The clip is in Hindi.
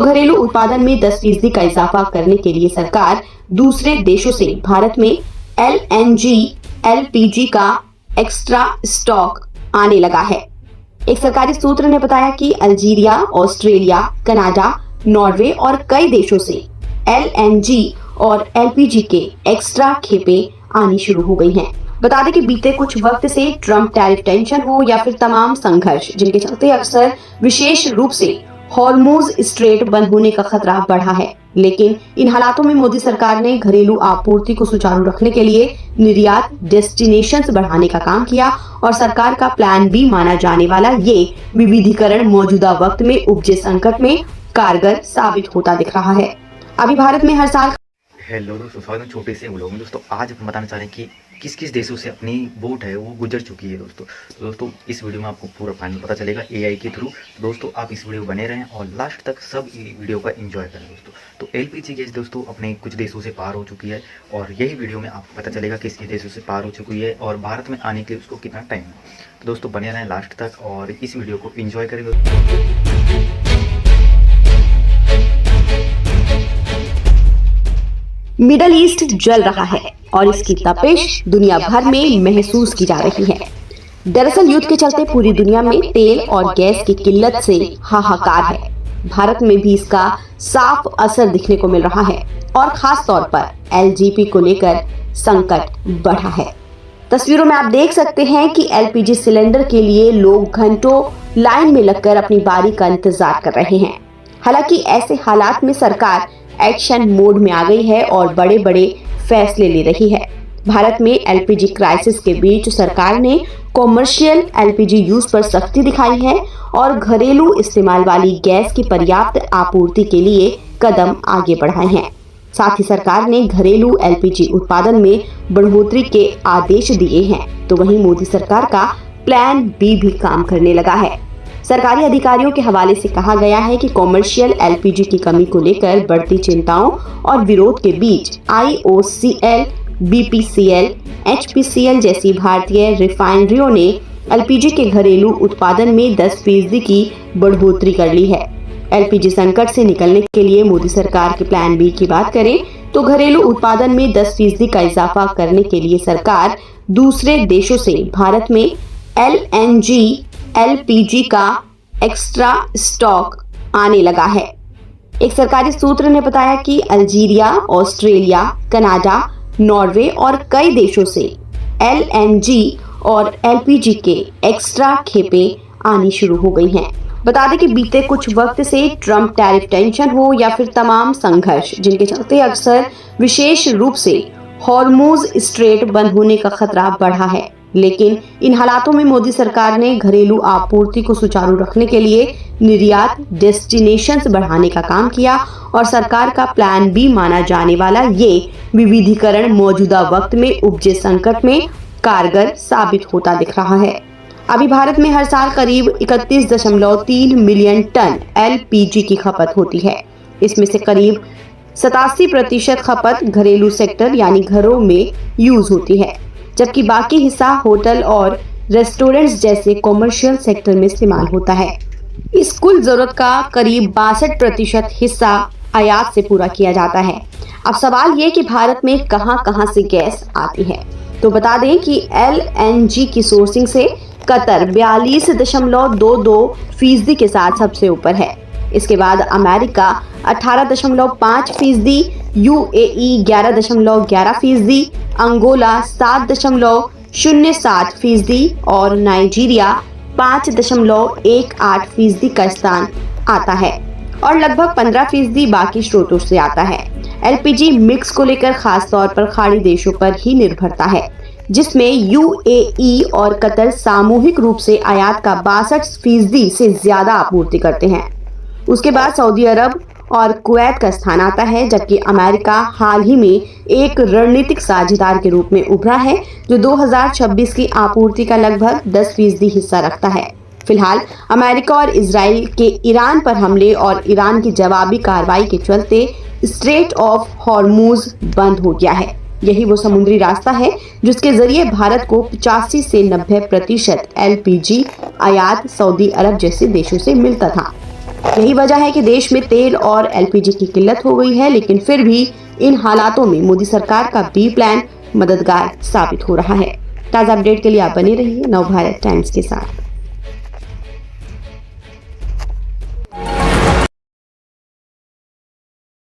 घरेलू उत्पादन में 10% का इजाफा करने के लिए सरकार दूसरे देशों से भारत में LNG, LPG का एक्स्ट्रा स्टॉक आने लगा है। एक सरकारी सूत्र ने बताया कि अल्जीरिया, ऑस्ट्रेलिया, कनाडा, नॉर्वे और कई देशों से LNG और LPG के एक्स्ट्रा खेपें आनी शुरू हो गई हैं। बता दें कि बीते कुछ वक्त से ट्रम्प टैरिफ टेंशन हो या फिर तमाम संघर्ष जिनके चलते अक्सर विशेष रूप से हॉर्मुज स्ट्रेट बंद होने का खतरा बढ़ा है, लेकिन इन हालातों में मोदी सरकार ने घरेलू आपूर्ति को सुचारू रखने के लिए निर्यात डेस्टिनेशंस बढ़ाने का काम किया और सरकार का प्लान बी माना जाने वाला ये विविधीकरण मौजूदा वक्त में उपजे संकट में कारगर साबित होता दिख रहा है। अभी भारत में हर साल हेलो दोस्तों, स्वागत है छोटे से व्लॉग में। दोस्तों आज हम बताना चाह रहे हैं कि किस किस देशों से अपनी बोट है वो गुजर चुकी है। दोस्तों इस वीडियो में आपको पूरा फाइनल पता चलेगा AI के थ्रू। दोस्तों आप इस वीडियो बने रहें और लास्ट तक सब वीडियो का एंजॉय करें। दोस्तों तो LPG गैस दोस्तों अपने कुछ देशों से पार हो चुकी है और यही वीडियो में आपको पता चलेगा किस किस देशों से पार हो चुकी है और भारत में आने के लिए उसको कितना टाइम है। तो दोस्तों बने रहें लास्ट तक और इस वीडियो को एंजॉय करें। मिडल ईस्ट जल रहा है और इसकी तपिश दुनिया भर में महसूस की जा रही है। दरअसल युद्ध के चलते पूरी दुनिया में तेल और गैस की किल्लत से हाहाकार है। भारत में भी इसका साफ असर दिखने को मिल रहा है और खास तौर पर LGP को लेकर संकट बढ़ा है। तस्वीरों में आप देख सकते हैं कि LPG सिलेंडर के लिए लोग घंटों लाइन में लगकर अपनी बारी का इंतजार कर रहे हैं। हालांकि ऐसे हालात में सरकार एक्शन मोड में आ गई है और बड़े बड़े फैसले ले रही है। भारत में LPG क्राइसिस के बीच सरकार ने कॉमर्शियल LPG यूज पर सख्ती दिखाई है और घरेलू इस्तेमाल वाली गैस की पर्याप्त आपूर्ति के लिए कदम आगे बढ़ाए हैं। साथ ही सरकार ने घरेलू LPG उत्पादन में बढ़ोतरी के आदेश दिए हैं। तो वहीं मोदी सरकार का प्लान बी भी काम करने लगा है। सरकारी अधिकारियों के हवाले से कहा गया है कि कॉमर्शियल LPG की कमी को लेकर बढ़ती चिंताओं और विरोध के बीच IOCL, BPCL, HPCL जैसी भारतीय रिफाइनरियों ने LPG के घरेलू उत्पादन में 10% की बढ़ोतरी कर ली है। LPG संकट से निकलने के लिए मोदी सरकार के प्लान बी की बात करें तो घरेलू उत्पादन में 10% का इजाफा करने के लिए सरकार दूसरे देशों से भारत में LNG, LPG का एक्स्ट्रा स्टॉक आने लगा है। एक सरकारी सूत्र ने बताया कि अल्जीरिया, ऑस्ट्रेलिया, कनाडा, नॉर्वे और कई देशों से LNG और LPG के एक्स्ट्रा खेपें आनी शुरू हो गई हैं। बता दें कि बीते कुछ वक्त से ट्रम्प टैरिफ टेंशन हो या फिर तमाम संघर्ष जिनके चलते अक्सर विशेष रूप से हॉर्मुज स्ट्रेट बंद होने का खतरा बढ़ा है, लेकिन इन हालातों में मोदी सरकार ने घरेलू आपूर्ति को सुचारू रखने के लिए निर्यात डेस्टिनेशंस बढ़ाने का काम किया और सरकार का प्लान बी माना जाने वाला ये विविधीकरण मौजूदा वक्त में उपजे संकट में कारगर साबित होता दिख रहा है। अभी भारत में हर साल करीब 31.3 मिलियन टन LPG की खपत होती है। इसमें से करीब 87% खपत घरेलू सेक्टर यानी घरों में यूज होती है, जबकि बाकी हिस्सा होटल और रेस्टोरेंट्स जैसे कॉमर्शियल सेक्टर में इस्तेमाल होता है। इस कुल जरूरत का करीब 62% हिस्सा आयात से पूरा किया जाता है। अब सवाल ये कि भारत में कहां से गैस आती है। तो बता दें कि LNG की सोर्सिंग से कतर 42.22% के साथ सबसे ऊपर है। इसके बाद अमेरिका 18.5%, UAE 11.11%, अंगोला 7.07% और नाइजीरिया 5.18% का स्थान आता है और लगभग 15% बाकी स्रोतों से आता है। LPG मिक्स को लेकर खास तौर पर खाड़ी देशों पर ही निर्भरता है, जिसमें UAE और कतर सामूहिक रूप से आयात का 62% से ज्यादा आपूर्ति करते हैं। उसके बाद सऊदी अरब और कुवैत का स्थान आता है, जबकि अमेरिका हाल ही में एक रणनीतिक साझेदार के रूप में उभरा है जो 2026 की आपूर्ति का लगभग 10% हिस्सा रखता है। फिलहाल अमेरिका और इजराइल के ईरान पर हमले और ईरान की जवाबी कार्रवाई के चलते स्ट्रेट ऑफ हॉर्मुज बंद हो गया है। यही वो समुद्री रास्ता है जिसके जरिए भारत को 85 से 90% LPG आयात सऊदी अरब जैसे देशों से मिलता था। यही वजह है कि देश में तेल और एलपीजी की किल्लत हो गई है, लेकिन फिर भी इन हालातों में मोदी सरकार का बी प्लान मददगार साबित हो रहा है। ताज़ा अपडेट के लिए आप बने रहिए नवभारत टाइम्स के साथ।